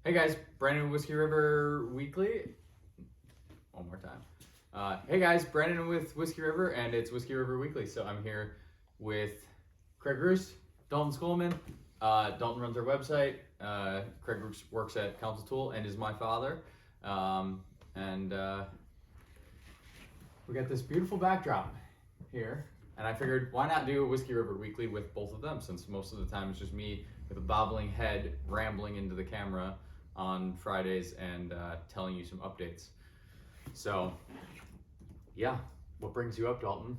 Hey guys, Brandon Whiskey River Weekly. One more time. Hey guys, Brandon with Whiskey River, and it's Whiskey River Weekly. So I'm here with Craig Roost, Dalton Schoolman. Dalton runs our website. Craig works at Council Tool and is my father. And we got this beautiful backdrop here. And I figured, why not do a Whiskey River Weekly with both of them, since most of the time it's just me with a bobbling head rambling into the camera on Fridays and telling you some updates. So, yeah, what brings you up, Dalton?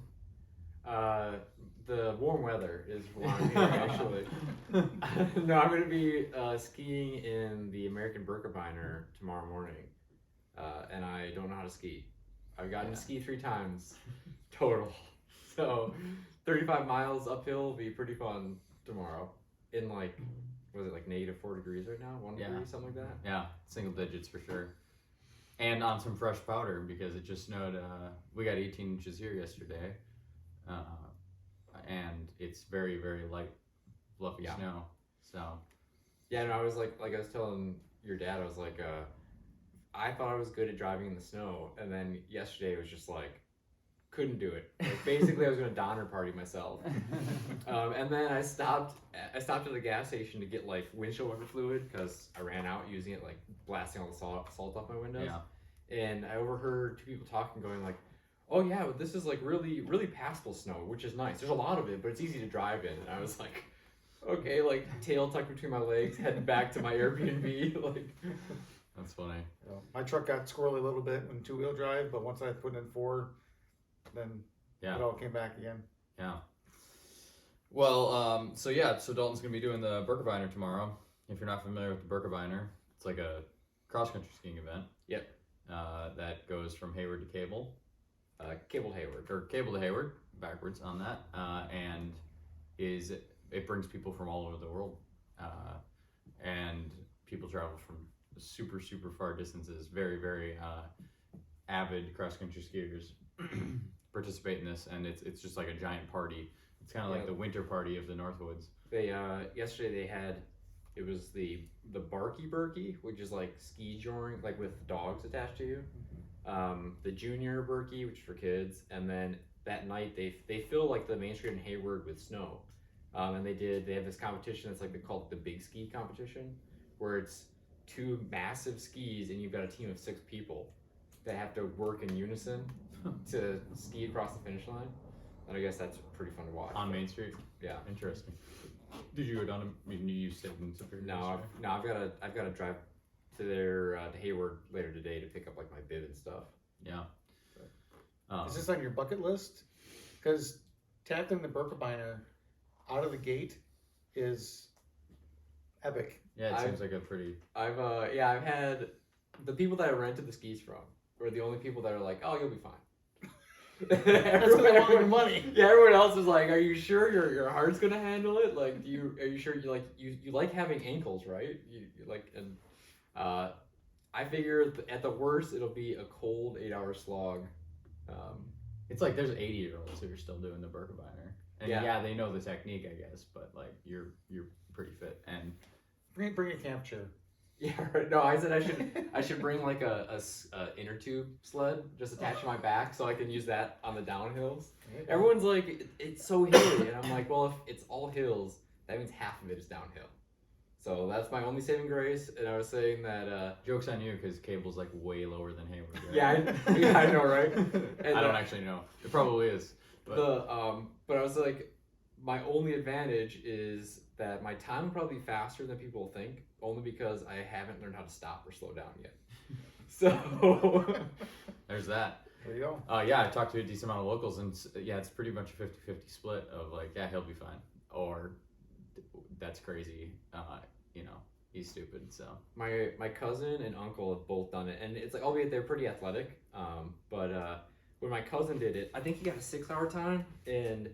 The warm weather is why I'm here, actually. No, I'm going to be skiing in the American Birkebeiner tomorrow morning, and I don't know how to ski. I've gotten to ski 3 times total, so 35 miles uphill will be pretty fun tomorrow in like, was it like -4 degrees right now? 1 degree, something like that? Yeah, single digits for sure. And on some fresh powder because it just snowed. We got 18 inches here yesterday. And it's very, very light, fluffy snow. So, yeah, no, I was like I was telling your dad, I was like, I thought I was good at driving in the snow, and then yesterday it was just like, couldn't do it. Like, basically, I was gonna Donner Party myself. And then I stopped at the gas station to get like windshield wiper fluid because I ran out using it, like blasting all the salt off my windows. yeah. And I overheard 2 people talking, going like, "Oh yeah, but this is like really, really passable snow, which is nice. There's a lot of it, but it's easy to drive in." And I was like, "Okay," like tail tucked between my legs, heading back to my Airbnb. Like, That's funny. My truck got squirrely a little bit when 2-wheel drive, but once I put in 4, then it all came back again. Yeah. Well, so Dalton's gonna be doing the Birkebeiner tomorrow. If you're not familiar with the Birkebeiner, it's like a cross-country skiing event. Yep. That goes from Hayward to Cable. Cable to Hayward. Or Cable to Hayward, backwards on that. And it brings people from all over the world. And people travel from super, super far distances. Very, very avid cross-country skiers participate in this, and it's just like a giant party. It's kind of like the winter party of the Northwoods. They yesterday they had, it was the Birkie, which is like ski joring, like with dogs attached to you. The junior Birkie, which is for kids, and then that night they fill like the main street in Hayward with snow. And they have this competition that's like they call it the Big Ski competition, where it's 2 massive skis and you've got a team of 6 people that have to work in unison to ski across the finish line. And I guess that's pretty fun to watch. On Main Street? Yeah. Interesting. Did you go down you stayed in Superior? No, I've got to drive to to Hayward later today to pick up like my bib and stuff. Yeah. Is this on your bucket list? Because tackling the Birkebeiner out of the gate is epic. Yeah, it seems like a pretty... I've had the people that I rented the skis from were the only people that are like, "Oh, you'll be fine." That's because they want your money. Yeah, everyone else is like, "Are you sure your heart's gonna handle it? Like, are you sure you like having ankles, right? You like." And I figure at the worst it'll be a cold 8-hour slog. It's like there's 80-year-olds who are still doing the Birkebeiner, and yeah, they know the technique, I guess, but like you're pretty fit and Bring a camp chair. Yeah, right. No, I said I should bring like a inner tube sled just attached to my back so I can use that on the downhills. Everyone's like, it's so hilly, and I'm like, well, if it's all hills, that means half of it is downhill. So that's my only saving grace. And I was saying that joke's on you because Cable's like way lower than Hayward. Right? Yeah, I know, right? And I don't actually know. It probably is. But I was like, my only advantage is that my time will probably be faster than people think, only because I haven't learned how to stop or slow down yet. So there's that. There you go. Yeah, I talked to a decent amount of locals, and yeah, it's pretty much a 50-50 split of like, yeah, he'll be fine, or that's crazy. He's stupid. So my cousin and uncle have both done it, and it's like, albeit they're pretty athletic. But when my cousin did it, I think he got a 6-hour time, and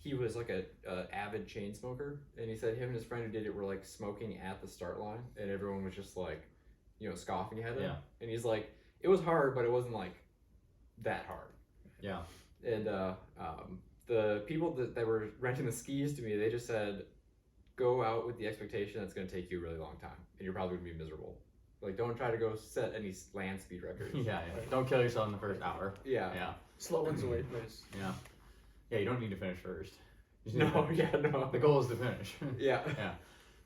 he was like a avid chain smoker, and he said him and his friend who did it were like smoking at the start line, and everyone was just like, scoffing at him. Yeah. And he's like, it was hard, but it wasn't like that hard. Yeah. And the people that were renting the skis to me, they just said go out with the expectation that's going to take you a really long time, and you're probably going to be miserable. Like, don't try to go set any land speed records. Yeah. Don't kill yourself in the first hour. Yeah. Yeah. Slow wins the weight race. Yeah. Yeah, you don't need to finish first. You just need to No, finish. yeah, no. The goal is to finish. Yeah. Yeah.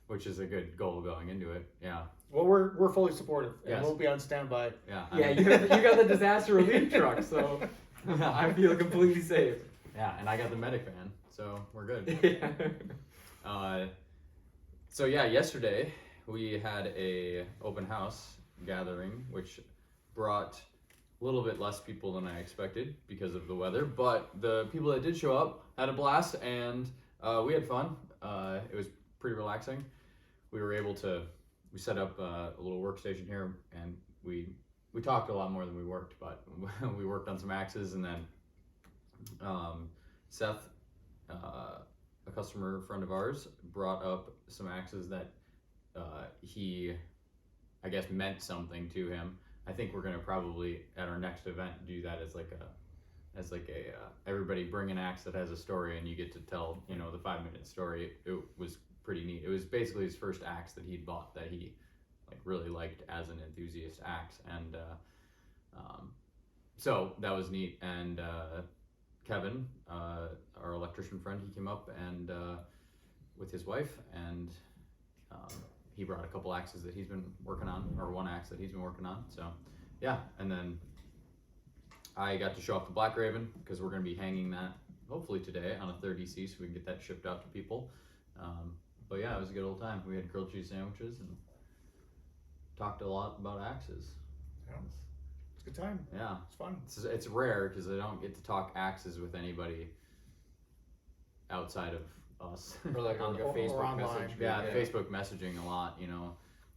Which is a good goal going into it. Yeah. Well, we're fully supportive, and Yes. we'll be on standby. Yeah. Yeah, you got the disaster relief truck, so I feel completely safe. Yeah, and I got the medic van, so we're good. Yeah. So yeah, yesterday we had a open house gathering, which brought a little bit less people than I expected because of the weather, but the people that did show up had a blast, and we had fun. It was pretty relaxing. We set up a little workstation here, and we talked a lot more than we worked, but we worked on some axes, and then Seth, a customer friend of ours, brought up some axes that he, I guess, meant something to him. I think we're gonna probably at our next event do that as like a everybody bring an axe that has a story, and you get to tell the 5-minute story. It was pretty neat. It was basically his first axe that he'd bought that he really liked as an enthusiast axe, and so that was neat. And Kevin, our electrician friend, he came up and with his wife, and he brought a couple axes that he's been working on, or one axe that he's been working on. So yeah, and then I got to show off the Black Raven because we're going to be hanging that hopefully today on a 30C, so we can get that shipped out to people. But yeah, it was a good old time. We had grilled cheese sandwiches and talked a lot about axes. Yeah. It's a good time. Yeah, It's fun. it's rare because I don't get to talk axes with anybody outside of us. Or like on a Or Facebook online. message. Yeah, Facebook messaging a lot,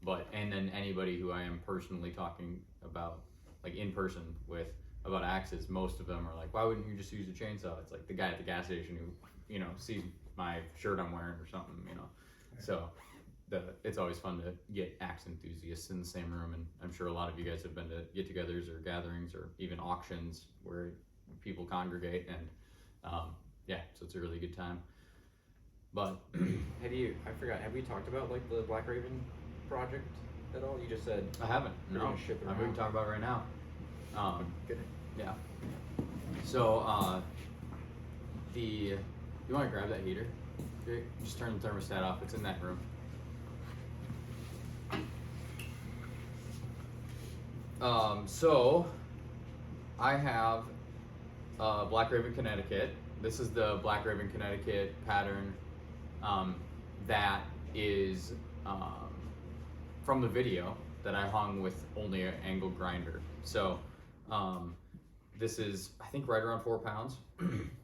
but and then anybody who I am personally talking about, like in person with, about axes, most of them are like, why wouldn't you just use a chainsaw? It's like the guy at the gas station who sees my shirt I'm wearing or something, So it's always fun to get axe enthusiasts in the same room, and I'm sure a lot of you guys have been to get-togethers or gatherings or even auctions where people congregate, and so it's a really good time. But I forgot, have we talked about like the Black Raven project at all? You just said I haven't. You're No, gonna ship it we can around. talk about it right now. Good. Yeah. So you want to grab that heater? Okay, just turn the thermostat off. It's in that room. So I have Black Raven Connecticut. This is the Black Raven Connecticut pattern that is from the video that I hung with only an angle grinder. So this is, I think, right around 4 pounds,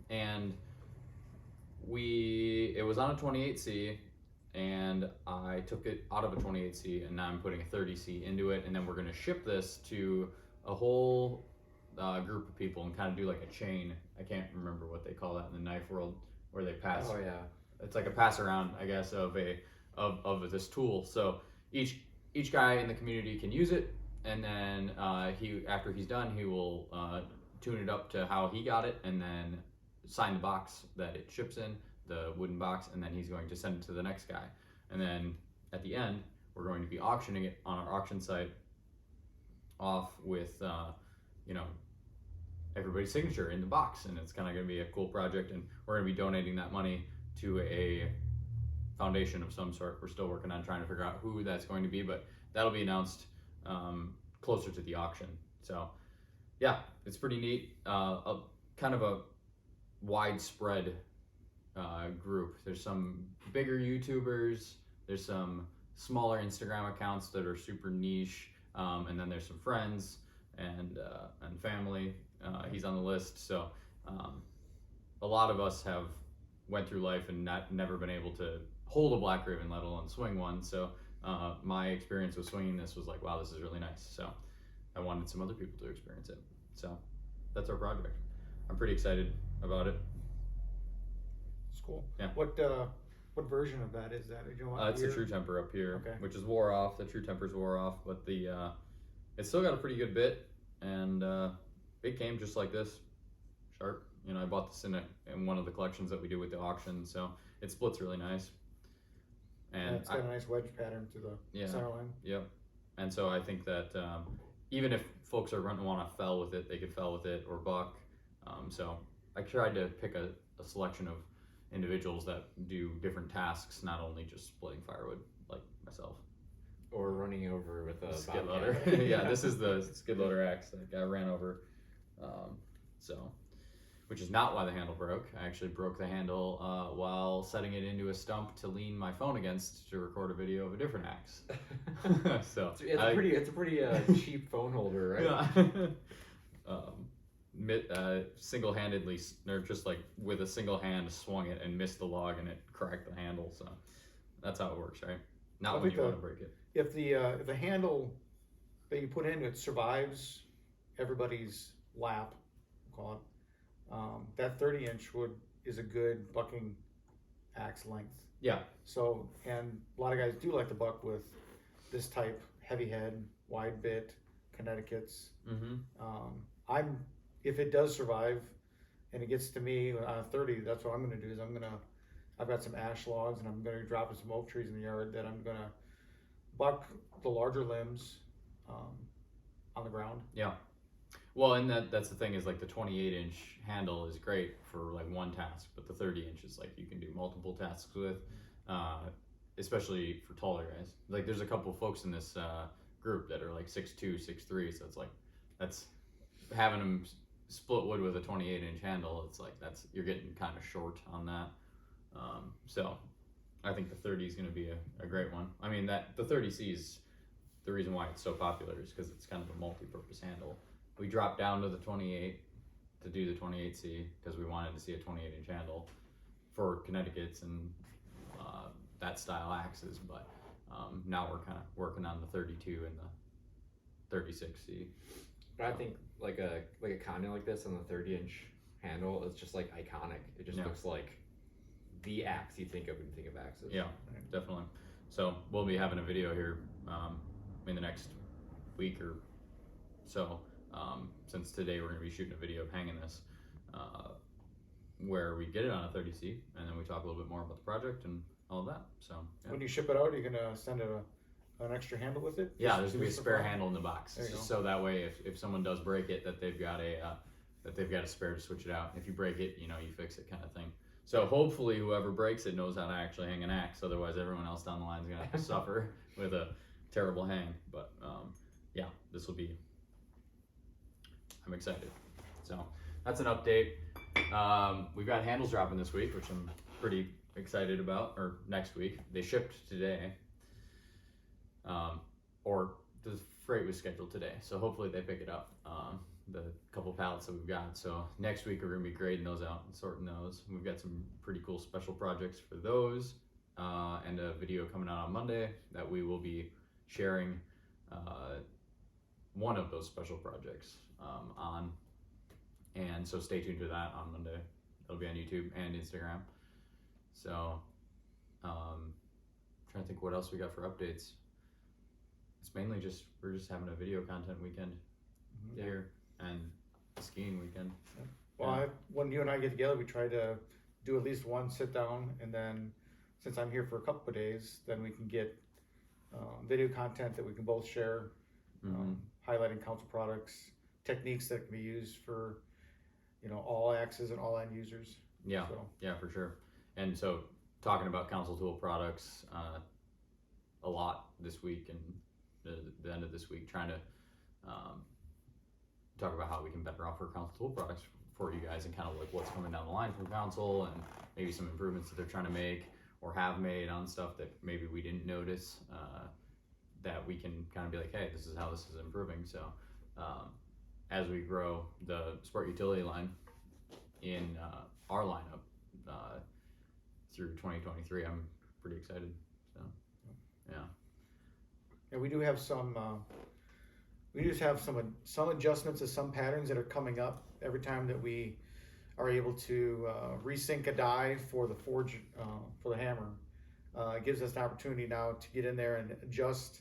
and it was on a 28C, and I took it out of a 28C, and now I'm putting a 30C into it, and then we're gonna ship this to a whole group of people and kind of do like a chain. I can't remember what they call that in the knife world, where they pass. Oh yeah. It's like a pass around, I guess, of this tool. So each guy in the community can use it, and then after he's done, he will tune it up to how he got it, and then sign the box that it ships in, the wooden box, and then he's going to send it to the next guy. And then at the end, we're going to be auctioning it on our auction site off with everybody's signature in the box, and it's kind of going to be a cool project, and we're going to be donating that money to a foundation of some sort. We're still working on trying to figure out who that's going to be, but that'll be announced closer to the auction. So yeah, it's pretty neat. Kind of a widespread group. There's some bigger YouTubers, there's some smaller Instagram accounts that are super niche, and then there's some friends and family. He's on the list. So a lot of us have went through life and never been able to hold a Black Raven, let alone swing one. So my experience with swinging this was like, wow, this is really nice. So I wanted some other people to experience it. So that's our project. I'm pretty excited about it. It's cool. Yeah. What version of that is that? Do you know what It's the year? True Temper up here, Okay. which is wore off. The True Temper's wore off, but it's still got a pretty good bit, and it came just like this, sharp. I bought this in one of the collections that we do with the auction, so it splits really nice. And it's got a nice wedge pattern through the center line. Yep. And so I think that even if folks are going to want to fell with it, they could fell with it or buck. So I tried to pick a selection of individuals that do different tasks, not only just splitting firewood like myself. Or running over with a Skid bobcat. loader. Yeah, this is the skid loader axe that I ran over. Which is not why the handle broke. I actually broke the handle while setting it into a stump to lean my phone against to record a video of a different axe. So it's a pretty cheap phone holder, right? Yeah. Single-handedly, or just like with a single hand, swung it and missed the log, and it cracked the handle. So that's how it works, right? Not when you want to break it. If the handle that you put in it survives everybody's lap, we'll call it. That 30-inch is a good bucking axe length. Yeah. So, and a lot of guys do like to buck with this type, heavy head, wide bit, Connecticut's. Mm-hmm. If it does survive and it gets to me on a 30, that's what I'm going to do is I've got some ash logs and I'm going to drop some oak trees in the yard that I'm going to buck the larger limbs on the ground. Yeah. Well, and that's the thing is like the 28-inch handle is great for like one task, but the 30-inch is like you can do multiple tasks with, especially for taller guys. Like there's a couple folks in this group that are like 6'2", 6'3", so it's like that's having them split wood with a 28-inch handle. It's like you're getting kind of short on that. So I think the 30 is going to be a great one. I mean the 30C is the reason why it's so popular is because it's kind of a multi-purpose handle. We dropped down to the 28 to do the 28C because we wanted to see a 28-inch handle for Connecticut's and that style axes, but now we're kind of working on the 32 and the 36C. But I think like a condom like this on the 30-inch handle, it's just like iconic. It just looks like the axe you think of when you think of axes. Yeah, definitely. So we'll be having a video here in the next week or so. Since today we're going to be shooting a video of hanging this, where we get it on a 30C, and then we talk a little bit more about the project and all of that. So when you ship it out, are you going to send an extra handle with it? Yeah, there's going to be a spare handle in the box, just so that way if someone does break it, that they've got a spare to switch it out. If you break it, you fix it, kind of thing. So hopefully whoever breaks it knows how to actually hang an axe. Otherwise, everyone else down the line is going to have to suffer with a terrible hang. But yeah, this will be. I'm excited. So that's an update. We've got handles dropping this week, which I'm pretty excited about, or next week. They shipped today, or the freight was scheduled today. So hopefully they pick it up, the couple pallets that we've got. So next week we're gonna be grading those out and sorting those. We've got some pretty cool special projects for those, and a video coming out on Monday that we will be sharing one of those special projects on, and so stay tuned to that on Monday. It'll be on YouTube and Instagram. So trying to think what else we got for updates. It's mainly just we're just having a video content weekend here and a skiing weekend. Well, when you and I get together, we try to do at least one sit down, and then since I'm here for a couple of days, then we can get video content that we can both share, highlighting council products, techniques that can be used for all axes and all end users. Yeah, yeah, for sure. And so talking about council tool products a lot this week and the end of this week, trying to talk about how we can better offer council tool products for you guys and kind of like what's coming down the line from council and maybe some improvements that they're trying to make or have made on stuff that maybe we didn't notice, that we can kind of be like, hey, this is how this is improving. So as we grow the sport utility line in our lineup through 2023, I'm pretty excited. So yeah. And we do have some some adjustments to some patterns that are coming up every time that we are able to resync a die for the forge for the hammer. It gives us an opportunity now to get in there and adjust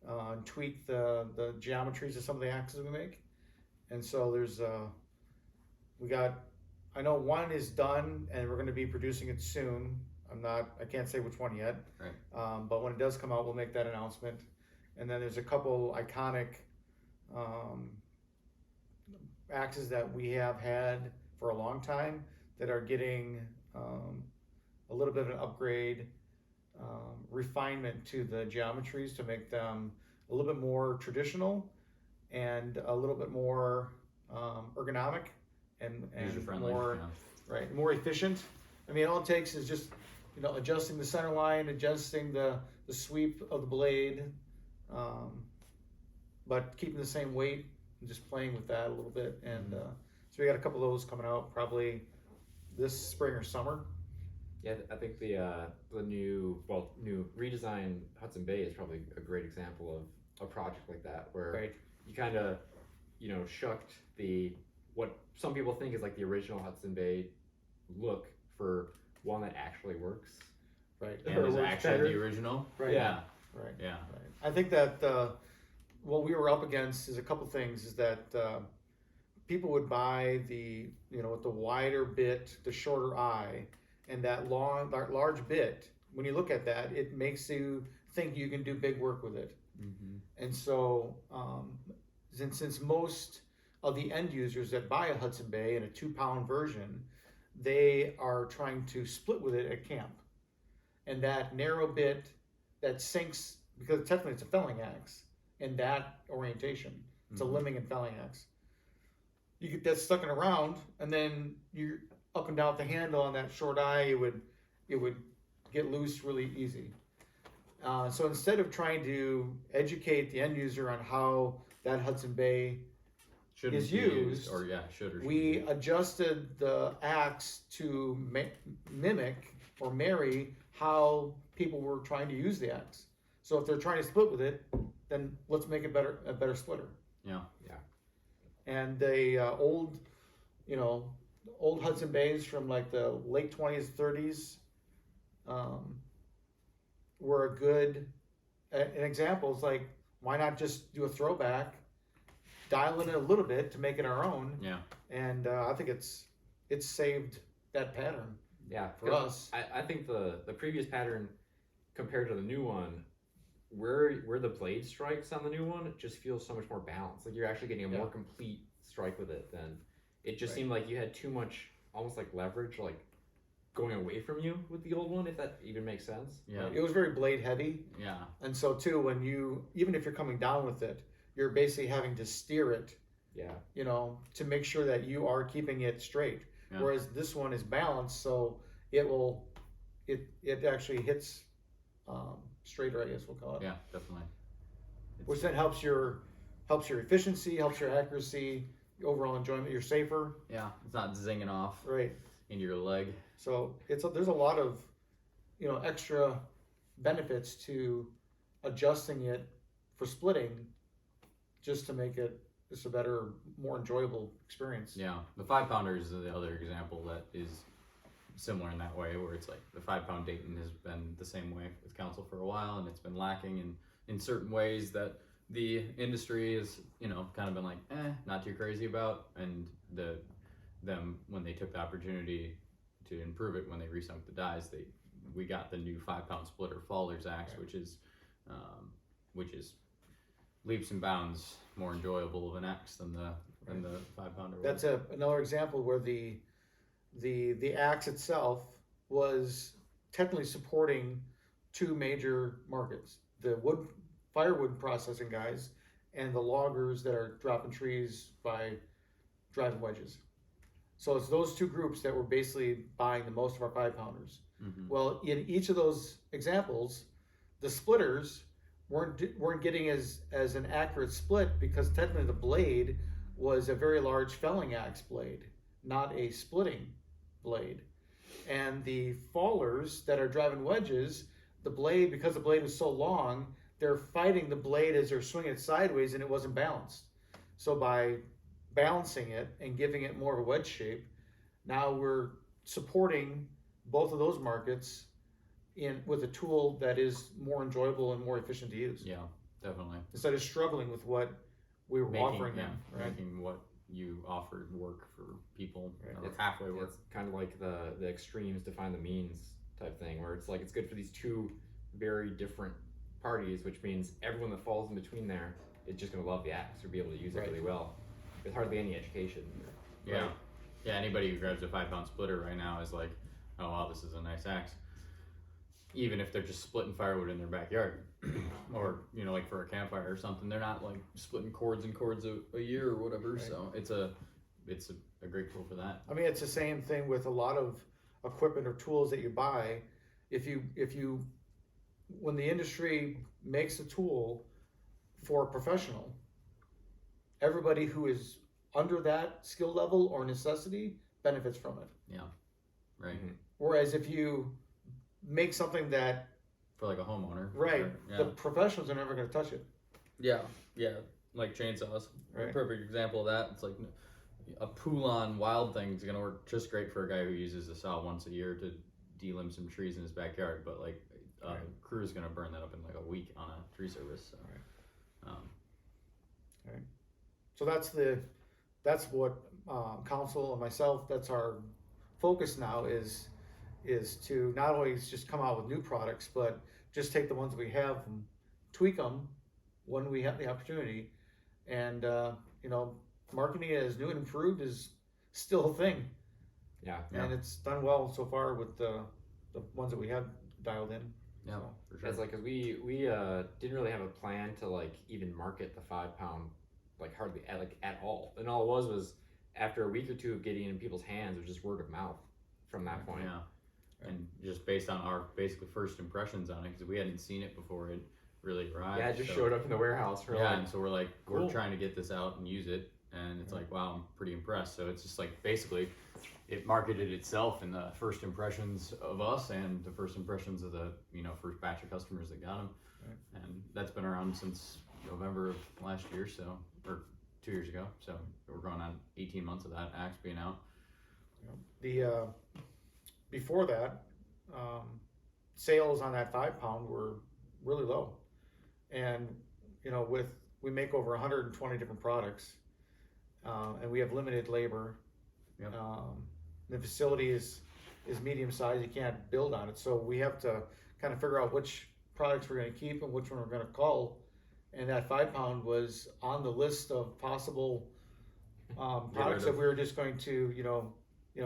and tweak the geometries of some of the axes we make. And so there's I know one is done and we're going to be producing it soon. I can't say which one yet. Right. But when it does come out, we'll make that announcement. And then there's a couple iconic axes that we have had for a long time that are getting a little bit of an upgrade, refinement to the geometries to make them a little bit more traditional and a little bit more ergonomic and User-friendly, more yeah. right, more efficient. I mean, all it takes is just adjusting the center line, adjusting the sweep of the blade, but keeping the same weight and just playing with that a little bit. And so we got a couple of those coming out probably this spring or summer. Yeah, I think the new redesigned Hudson Bay is probably a great example of a project like that, where Right. you kind of shucked what some people think is like the original Hudson Bay look for one that actually works. Right. And Or is works actually better. the original. Right. Yeah. Right. Yeah. Right. I think that what we were up against is a couple things. Is that people would buy with the wider bit, the shorter eye, and that large bit. When you look at that, it makes you think you can do big work with it. Mm-hmm. And so, since most of the end users that buy a Hudson Bay in a 2-pound version, they are trying to split with it at camp. And that narrow bit that sinks, because technically it's a felling axe in that orientation. It's a limbing and felling axe. You get that stuck in around, and then you're up and down the handle on that short eye, it would get loose really easy. So instead of trying to educate the end user on how that Hudson Bay Shouldn't is be used, or should or we should be. adjusted the axe to mimic or marry how people were trying to use the axe. So if they're trying to split with it, then let's make it a better splitter. Yeah. And the old Hudson Bays from like the late 20s, 30s were a good an example. It's like, why not just do a throwback, dial in a little bit to make it our own? Yeah. And I think it's saved that pattern Yeah, for us. I think the previous pattern compared to the new one, where the blade strikes on the new one, it just feels so much more balanced. Like you're actually getting a more complete strike with it than it just seemed like you had too much, almost like leverage, like going away from you with the old one, if that even makes sense. Yeah. It was very blade heavy. Yeah. And so too, when even if you're coming down with it, you're basically having to steer it, to make sure that you are keeping it straight. Yeah. Whereas this one is balanced, so it actually hits straighter, I guess we'll call it. Yeah, definitely. Which then helps your efficiency, helps your accuracy, your overall enjoyment. You're safer. Yeah, it's not zinging off Right. into your leg. So there's a lot of extra benefits to adjusting it for splitting, just to make it just a better, more enjoyable experience. Yeah, the 5-pounder is the other example that is similar in that way, where it's like the 5-pound Dalton has been the same way with Council for a while, and it's been lacking in certain ways that the industry has kind of been like not too crazy about, and them when they took the opportunity to improve it when they resunk the dies, we got the new 5-pound splitter Faller's axe, Right. which is leaps and bounds more enjoyable of an axe than the 5-pounder. That's another example where the axe itself was technically supporting two major markets: the firewood processing guys and the loggers that are dropping trees by driving wedges. So it's those two groups that were basically buying the most of our 5-pounders. Mm-hmm. Well, in each of those examples, the splitters weren't getting as an accurate split, because technically the blade was a very large felling axe blade, not a splitting blade. And the fallers that are driving wedges, because the blade was so long, they're fighting the blade as they're swinging it sideways, and it wasn't balanced. So by balancing it and giving it more of a wedge shape, now we're supporting both of those markets with a tool that is more enjoyable and more efficient to use. Yeah, definitely. Instead of struggling with what we were offering them. Right? Making what you offered work for people Right. or halfway work. It's kind of like the extremes define the means type thing, where it's like it's good for these two very different parties, which means everyone that falls in between there is just going to love the axe or be able to use it Right. really well with hardly any education. Yeah. Right? Yeah, anybody who grabs a 5-pound splitter right now is like, oh wow, this is a nice axe. Even if they're just splitting firewood in their backyard, or like for a campfire or something, they're not like splitting cords and cords a year or whatever. Right. So it's a great tool for that. I mean, it's the same thing with a lot of equipment or tools that you buy. If you when the industry makes a tool for a professional, everybody who is under that skill level or necessity benefits from it. Right. Mhm. Whereas if you make something that, For like a homeowner. for right, sure. Yeah. the professionals are never going to touch it. Yeah, like chainsaws. Right. Perfect example of that. It's like a Poulan wild thing is gonna work just great for a guy who uses a saw once a year to delimb some trees in his backyard. But like a Right. crew is gonna burn that up in like a week on a tree service. So. So that's what council and myself, that's our focus now is to not only just come out with new products, but just take the ones that we have and tweak them when we have the opportunity. And marketing it as new and improved is still a thing, Yeah. and it's done well so far with the ones that we have dialed in. Yeah, So, for sure. It's like, cause we didn't really have a plan to like even market the 5-pound like hardly at all, and all it was after a week or two of getting it in people's hands, it was just word of mouth from that point. Yeah, and just based on our basically first impressions on it, because we hadn't seen it before it really arrived. Yeah, it just so- showed up in the warehouse. We're Yeah, like, and so we're like, cool. we're trying to get this out and use it, and it's like, wow, I'm pretty impressed. So it's just like basically, it marketed itself in the first impressions of us and the first impressions of the first batch of customers that got them, Right. and that's been around since November of last year, so or 2 years ago. So we're going on 18 months of that axe being out. The before that, sales on that 5-pound were really low, and we make over 120 different products, and we have limited labor. Yep. The facility is medium sized. You can't build on it, so we have to kind of figure out which products we're going to keep and which one we're going to cull. And that 5-pound was on the list of possible products that we were just going to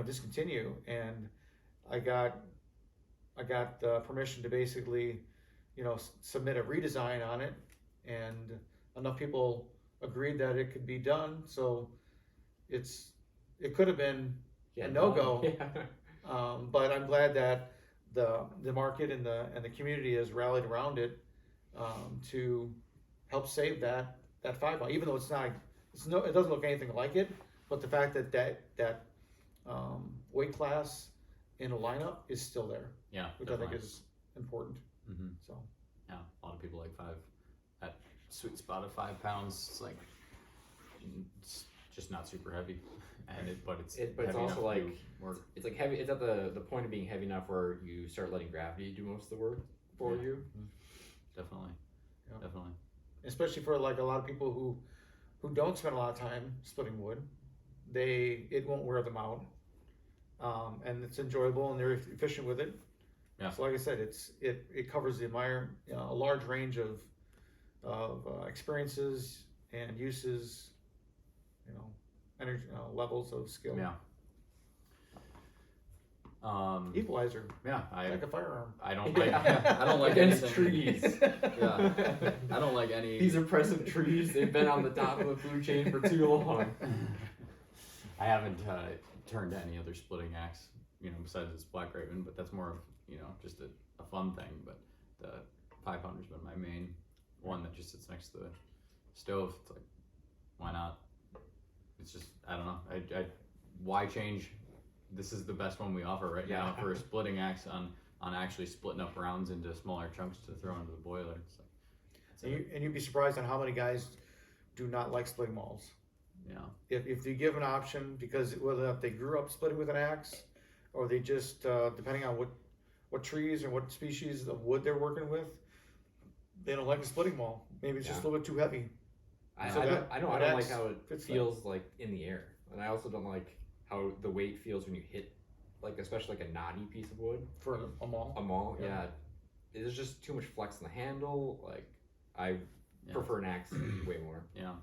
discontinue. And I got permission to basically submit a redesign on it, and enough people agreed that it could be done. So it could have been a no-go. Yeah. But I'm glad that the market and the community has rallied around it to help save that 5-pound, even though it doesn't look anything like it. But the fact that weight class in a lineup is still there, Yeah, which definitely. I think is important. Mm-hmm. So Yeah, a lot of people like that sweet spot of 5 pounds. It's like it's just not super heavy, but it's But it's heavy enough also to like do work. it's like heavy. It's at the point of being heavy enough where you start letting gravity do most of the work for Yeah. you. Definitely, Yeah. definitely. especially for like a lot of people who don't spend a lot of time splitting wood, it won't wear them out, and it's enjoyable and they're efficient with it. Yeah. So like I said, it covers a large range of experiences and uses, energy levels of skill. Yeah. Equalizer, Yeah, like a firearm. I don't Yeah. like I don't like Against anything. trees. Yeah, I don't like any. These are present trees. They've been on the top of the food chain for too long. I haven't turned to any other splitting axe, besides this Black Raven, but that's more of just a fun thing. But the 5-pounder's been my main one that just sits next to the stove. It's like, why not? It's just, I don't know. I why change? This is the best one we offer right now Yeah. for a splitting axe on actually splitting up rounds into smaller chunks to throw into the boiler. It's like, And you'd be surprised on how many guys do not like splitting mauls. yeah, If you give an option, because whether they grew up splitting with an axe, or they just depending on what trees and what species of wood they're working with, they don't like a splitting maul. Maybe it's just a little bit too heavy. I So don't like axe how it fits feels like in the air, and I also don't like how the weight feels when you hit like especially like a knotty piece of wood. For a mall. A maul, Yeah. yeah. There's just too much flex in the handle. Like I Yeah. prefer an axe way more. Yeah,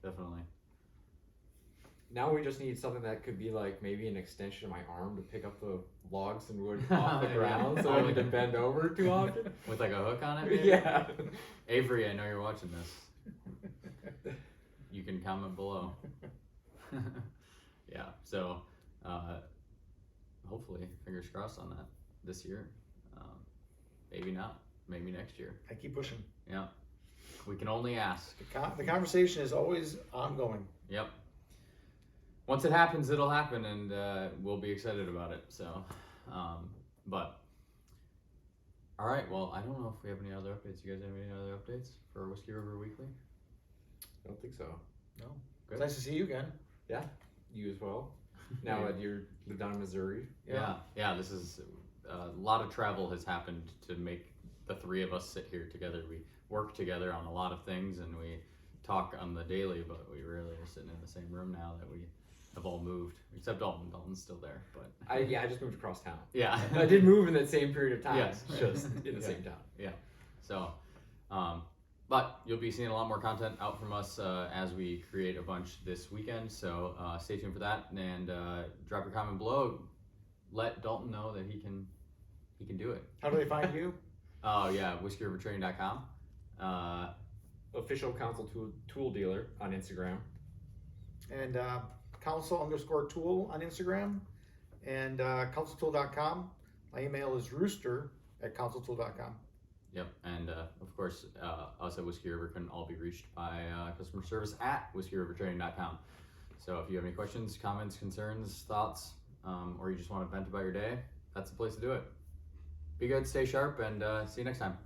definitely. Now we just need something that could be like maybe an extension of my arm to pick up the logs and wood off the Yeah. ground, so I don't need to bend over too often. With like a hook on it, maybe? Yeah. Avery, I know you're watching this. You can comment below. Yeah, so hopefully, fingers crossed on that this year. Maybe not. Maybe next year. I keep pushing. Yeah, we can only ask. The conversation is always ongoing. Yep. Once it happens, it'll happen, and we'll be excited about it. So, but all right. Well, I don't know if we have any other updates. You guys have any other updates for Whiskey River Weekly? I don't think so. No. Good. It's nice to see you again. You as well. Now that you live down in Missouri. Yeah. This is a lot of travel has happened to make the three of us sit here together. We work together on a lot of things, and we talk on the daily, but we really are sitting in the same room now that we have all moved, except Dalton. Dalton's still there, but I just moved across town. yeah. I did move in that same period of time. Yes. Just in the Yeah. same town. So, but you'll be seeing a lot more content out from us as we create a bunch this weekend. So stay tuned for that, and drop your comment below. Let Dalton know that he can do it. How do they find you? Oh yeah, whiskeyrivertraining.com. Official council tool dealer on Instagram. And council_tool on Instagram. And counciltool.com. My email is rooster@counciltool.com. Yep, and of course, us at Whiskey River can all be reached by customer service at whiskeyrivertraining.com. So if you have any questions, comments, concerns, thoughts, or you just want to vent about your day, that's the place to do it. Be good, stay sharp, and see you next time.